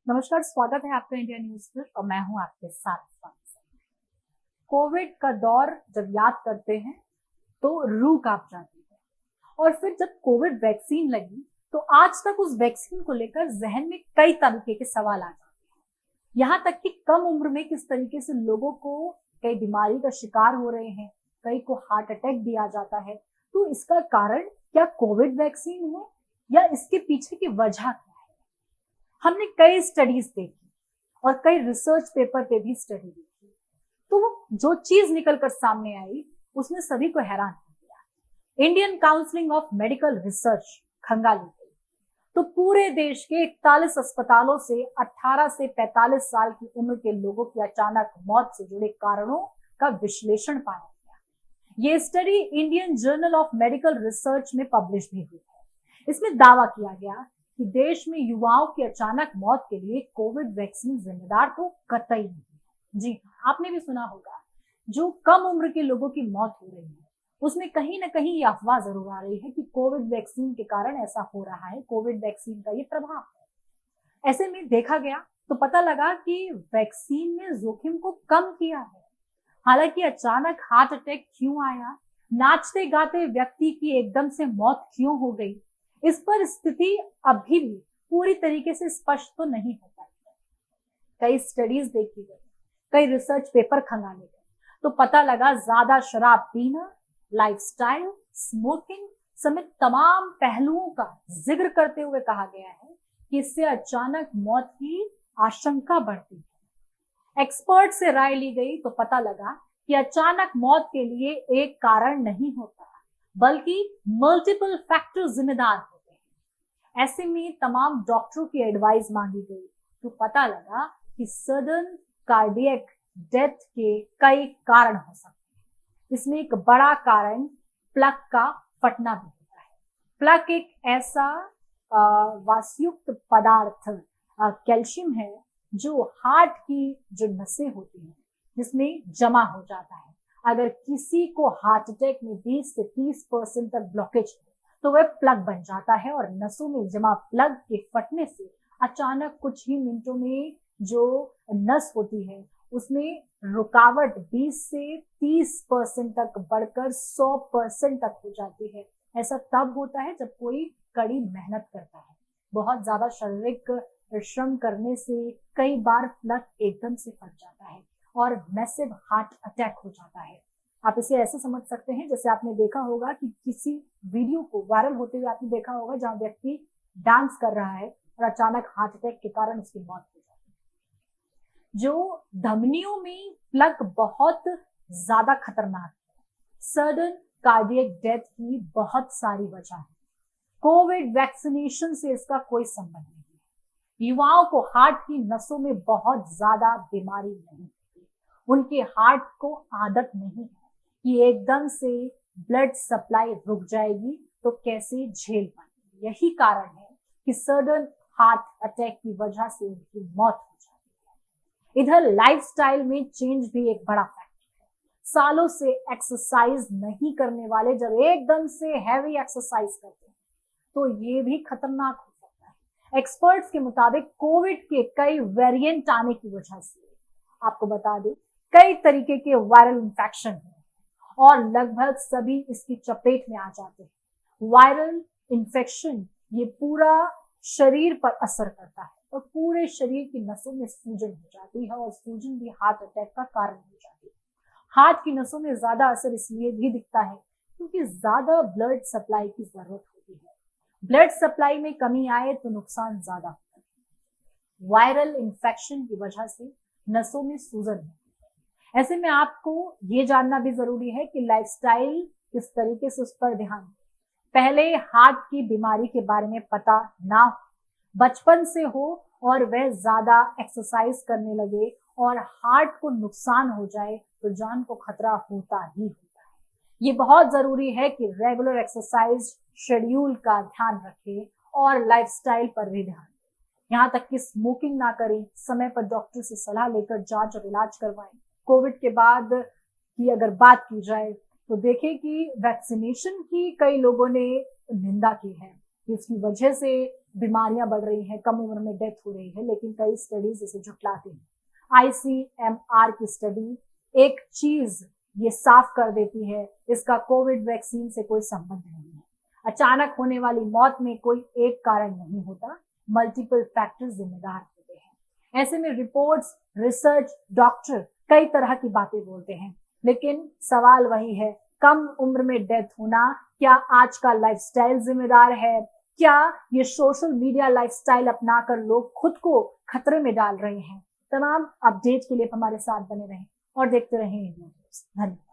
नमस्कार, स्वागत है आपका इंडिया न्यूज पर और मैं हूं आपके साथ। कोविड का दौर जब याद करते हैं तो रूह कांप जाती है और फिर जब कोविड वैक्सीन लगी तो आज तक उस वैक्सीन को लेकर जहन में कई तरीके के सवाल आ जाते हैं। यहाँ तक कि कम उम्र में किस तरीके से लोगों को कई बीमारी का शिकार हो रहे हैं, कई को हार्ट अटैक भी आ जाता है। तो इसका कारण क्या कोविड वैक्सीन है या इसके पीछे की वजह? हमने कई स्टडीज देखी और कई रिसर्च पेपर पे भी स्टडी देखी, तो जो चीज निकलकर सामने आई उसने सभी को हैरान कर दिया। Indian Council of Medical Research खंगाली गई तो पूरे देश के 41 अस्पतालों से 18 से 45 साल की उम्र के लोगों की अचानक मौत से जुड़े कारणों का विश्लेषण पाया गया। ये study Indian journal of Medical research में पब्लिश भी हुई है। इसमें दावा किया गया कि देश में युवाओं की अचानक मौत के लिए कोविड वैक्सीन जिम्मेदार तो कतई नहीं है। जी, आपने भी सुना होगा, जो कम उम्र के लोगों की मौत हो रही है उसमें कहीं ना कहीं ये अफवाह जरूर आ रही है कि कोविड वैक्सीन के कारण ऐसा हो रहा है, कोविड वैक्सीन का ये प्रभाव है। ऐसे में देखा गया तो पता लगा कि वैक्सीन ने जोखिम को कम किया है। हालांकि अचानक हार्ट अटैक क्यों आया, नाचते गाते व्यक्ति की एकदम से मौत क्यों हो गई, इस पर स्थिति अभी भी पूरी तरीके से स्पष्ट तो नहीं हो पाई है। कई स्टडीज देखी गई, कई रिसर्च पेपर खंगाले गए तो पता लगा ज्यादा शराब पीना, लाइफस्टाइल, स्मोकिंग समेत तमाम पहलुओं का जिक्र करते हुए कहा गया है कि इससे अचानक मौत की आशंका बढ़ती है। एक्सपर्ट से राय ली गई तो पता लगा कि अचानक मौत के लिए एक कारण नहीं होता बल्कि मल्टीपल फैक्टर्स जिम्मेदार होते हैं। ऐसे में तमाम डॉक्टरों की एडवाइस मांगी गई तो पता लगा कि सडन कार्डियक डेथ के कई कारण हो सकते हैं। इसमें एक बड़ा कारण प्लग का फटना भी होता है। प्लग एक ऐसा वासयुक्त पदार्थ कैल्शियम है जो हार्ट की जो नसें होती हैं जिसमें जमा हो जाता है। अगर किसी को हार्ट अटैक में 20 से 30% तक ब्लॉकेज है तो वह प्लग बन जाता है और नसों में जमा प्लग के फटने से अचानक कुछ ही मिनटों में जो नस होती है उसमें रुकावट 20 से 30% तक बढ़कर 100% तक हो जाती है। ऐसा तब होता है जब कोई कड़ी मेहनत करता है। बहुत ज्यादा शारीरिक श्रम करने से कई बार प्लग एकदम से फट जाता है और मैसिव हार्ट अटैक हो जाता है। आप इसे ऐसे समझ सकते हैं जैसे आपने देखा होगा कि किसी वीडियो को वायरल होते हुए आपने देखा होगा जहां व्यक्ति डांस कर रहा है और अचानक हार्ट अटैक के कारण उसकी मौत हो जाती है। जो धमनियों में प्लग बहुत ज्यादा खतरनाक है। सडन कार्डियक डेथ की बहुत सारी वजह है। कोविड वैक्सीनेशन से इसका कोई संबंध नहीं है। युवाओं को हार्ट की नसों में बहुत ज्यादा बीमारी नहीं, उनके हार्ट को आदत नहीं है कि एकदम से ब्लड सप्लाई रुक जाएगी तो कैसे झेल पाएंगे। यही कारण है कि सडन हार्ट अटैक की वजह से उनकी मौत हो जाती है। इधर लाइफस्टाइल में चेंज भी एक बड़ा फैक्टर है। सालों से एक्सरसाइज नहीं करने वाले जब एकदम से हैवी एक्सरसाइज करते हैं तो ये भी खतरनाक हो सकता है। एक्सपर्ट्स के मुताबिक कोविड के कई वेरिएंट आने की वजह से, आपको बता दें, कई तरीके के वायरल इंफेक्शन है और लगभग सभी इसकी चपेट में आ जाते हैं। वायरल इंफेक्शन ये पूरा शरीर पर असर करता है और पूरे शरीर की नसों में सूजन हो जाती है और सूजन भी हार्ट अटैक का कारण हो जाती है। हार्ट की नसों में ज्यादा असर इसलिए भी दिखता है क्योंकि ज्यादा ब्लड सप्लाई की जरूरत होती है। ब्लड सप्लाई में कमी आए तो नुकसान ज्यादा होता है। वायरल इंफेक्शन की वजह से नसों में सूजन है। ऐसे में आपको ये जानना भी जरूरी है कि लाइफस्टाइल किस तरीके से उस पर ध्यान दें। पहले हार्ट की बीमारी के बारे में पता ना हो, बचपन से हो और वह ज्यादा एक्सरसाइज करने लगे और हार्ट को नुकसान हो जाए तो जान को खतरा होता ही होता है। ये बहुत जरूरी है कि रेगुलर एक्सरसाइज शेड्यूल का ध्यान रखें और लाइफस्टाइल पर भी ध्यान दें। यहाँ तक कि स्मोकिंग ना करें, समय पर डॉक्टर से सलाह लेकर जांच और इलाज करवाएं। कोविड के बाद की अगर बात की जाए तो देखें कि वैक्सीनेशन की कई लोगों ने निंदा की है कि उसकी वजह से बीमारियां बढ़ रही हैं, कम उम्र में डेथ हो रही है, लेकिन कई स्टडीज इसे झुठलाती हैं। ICMR की स्टडी एक चीज ये साफ कर देती है, इसका कोविड वैक्सीन से कोई संबंध नहीं है। अचानक होने वाली मौत में कोई एक कारण नहीं होता, मल्टीपल फैक्टर्स जिम्मेदार होते हैं। ऐसे में रिपोर्ट्स, रिसर्च, डॉक्टर कई तरह की बातें बोलते हैं, लेकिन सवाल वही है, कम उम्र में डेथ होना, क्या आज का लाइफस्टाइल जिम्मेदार है? क्या ये सोशल मीडिया लाइफस्टाइल अपनाकर लोग खुद को खतरे में डाल रहे हैं? तमाम अपडेट के लिए हमारे साथ बने रहें और देखते रहें इंडिया न्यूज़। धन्यवाद।